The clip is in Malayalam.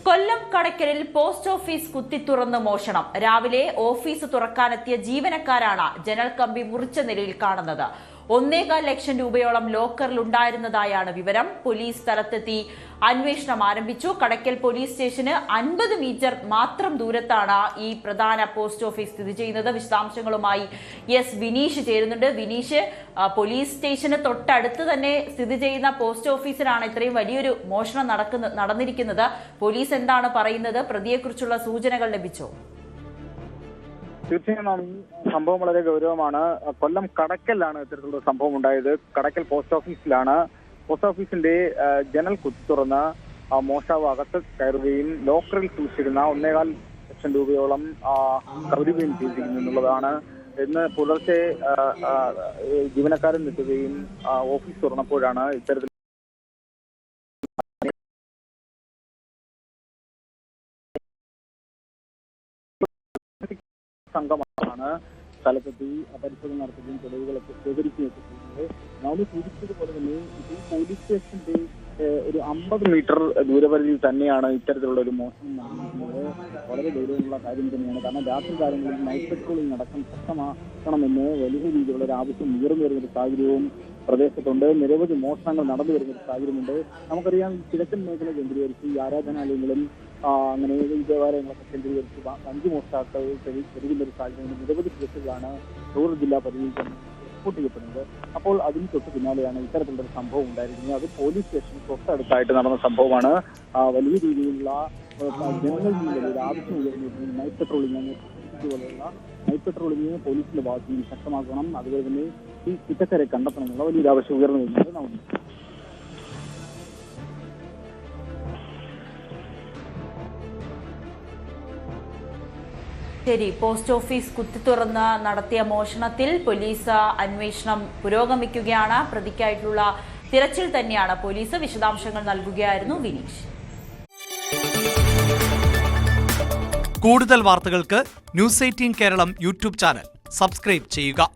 കൊല്ലം കടയ്ക്കലിൽ പോസ്റ്റ് ഓഫീസ് കുത്തിത്തുറന്ന് മോഷണം. രാവിലെ ഓഫീസ് തുറക്കാനെത്തിയ ജീവനക്കാരാണ് ജനൽ കമ്പി മുറിച്ച നിലയിൽ കാണുന്നത്. 1.25 ലക്ഷം രൂപയോളം ലോക്കറിലുണ്ടായിരുന്നതായാണ് വിവരം. പോലീസ് സ്ഥലത്തെത്തി അന്വേഷണം ആരംഭിച്ചു. കടയ്ക്കൽ പോലീസ് സ്റ്റേഷന് 50 മീറ്റർ മാത്രം ദൂരത്താണ് ഈ പ്രധാന പോസ്റ്റ് ഓഫീസ് സ്ഥിതി ചെയ്യുന്നത്. വിശദാംശങ്ങളുമായി വിനീഷ് ചേരുന്നുണ്ട്. വിനീഷ്, പോലീസ് സ്റ്റേഷന് തൊട്ടടുത്ത് തന്നെ സ്ഥിതി ചെയ്യുന്ന പോസ്റ്റ് ഓഫീസിലാണ് ഇത്രയും വലിയൊരു മോഷണം നടന്നിരിക്കുന്നത്. പോലീസ് എന്താണ് പറയുന്നത്? പ്രതിയെക്കുറിച്ചുള്ള സൂചനകൾ ലഭിച്ചോ? തീർച്ചയായും സംഭവം വളരെ ഗൗരവമാണ്. കൊല്ലം കടക്കലിലാണ് ഇത്തരത്തിലുള്ള സംഭവം ഉണ്ടായത്. കടക്കൽ പോസ്റ്റ് ഓഫീസിലാണ്. പോസ്റ്റ് ഓഫീസിന്റെ ജനൽ കുത്തി തുറന്ന് മോഷ്ടാവ് അകത്ത് കയറുകയും ലോക്കറിൽ സൂക്ഷിച്ചിരുന്ന 1.25 ലക്ഷം രൂപയോളം കവരുകയും ചെയ്തിരിക്കുന്നു എന്നുള്ളതാണ്. ഇന്ന് പുലർച്ചെ ജീവനക്കാരൻ എത്തുകയും ഓഫീസ് തുറന്നപ്പോഴാണ് ഇത്തരത്തിൽ സംഘമാണ് സ്ഥലത്തെത്തി പരിശോധന നടത്തുകയും തെളിവുകളൊക്കെ ശേഖരിക്കുകയൊക്കെ ചെയ്യുന്നത്. നമ്മൾ സൂചിപ്പിച്ചതുപോലെ തന്നെ ഇത് പോലീസ് സ്റ്റേഷന്റെ ഒരു 50 മീറ്റർ ദൂരപരിധിയിൽ തന്നെയാണ് ഇത്തരത്തിലുള്ള ഒരു മോഷണം നടന്നിരിക്കുന്നത്. വളരെ ഗൗരവമുള്ള കാര്യം തന്നെയാണ്. കാരണം രാത്രി കാലങ്ങളിൽ നൈറ്റ് പെട്രോളിംഗ് അടക്കം ശക്തമാക്കണമെന്ന് വലിയ രീതിയിലുള്ള ഒരു ആവശ്യം ഉയർന്നു വരുന്നൊരു സാഹചര്യവും പ്രദേശത്തുണ്ട്. നിരവധി മോഷണങ്ങൾ നടന്നു വരുന്നൊരു സാഹചര്യമുണ്ട്. നമുക്കറിയാം, കിഴക്കൻ മേഖല കേന്ദ്രീകരിച്ച് ഈ ആരാധനാലയങ്ങളും അങ്ങനെ ഈ ദേവാലയങ്ങളൊക്കെ കേന്ദ്രീകരിച്ച് 5 മോഷ്ടാക്കൾ പെരുകുന്ന ഒരു സാഹചര്യം. നിരവധി കേസുകളാണ് റൂറൽ ജില്ലാ പരിധിയിൽ റിപ്പോർട്ട് ചെയ്യപ്പെടുന്നത്. അപ്പോൾ അതിന് തൊട്ട് പിന്നാലെയാണ് ഇത്തരത്തിലുള്ളൊരു സംഭവം ഉണ്ടായിരിക്കുന്നത്. അത് പോലീസ് സ്റ്റേഷന് തൊട്ടടുത്തായിട്ട് നടന്ന സംഭവമാണ്. വലിയ രീതിയിലുള്ള ജനങ്ങളിൽ നിന്നുള്ള ഒരു ആവശ്യം ഉയർന്നിരുന്നു. നൈറ്റ് പെട്രോളിംഗ് പോലെയുള്ള നൈറ്റ് പെട്രോളിംഗ് പോലീസിന്റെ ഭാഗത്ത് നിന്ന് ശക്തമാക്കണം. അതുപോലെ തന്നെ ഈ കുറ്റക്കാരെ കണ്ടെത്തണമെന്നുള്ള വലിയൊരു ആവശ്യം ഉയർന്നു വരുന്നത് നമുക്ക്. ശരി, പോസ്റ്റ് ഓഫീസ് കുത്തിത്തുറന്ന് നടത്തിയ മോഷണത്തിൽ പോലീസ് അന്വേഷണം പുരോഗമിക്കുകയാണ്. പ്രതിക്കായിട്ടുള്ള തിരച്ചിൽ തന്നെയാണ് പോലീസ്. വിശദാംശങ്ങൾ നൽകുകയായിരുന്നു വിനീഷ്. കൂടുതൽ വാർത്തകൾക്ക് news 18 Keralam YouTube channel subscribe ചെയ്യുക.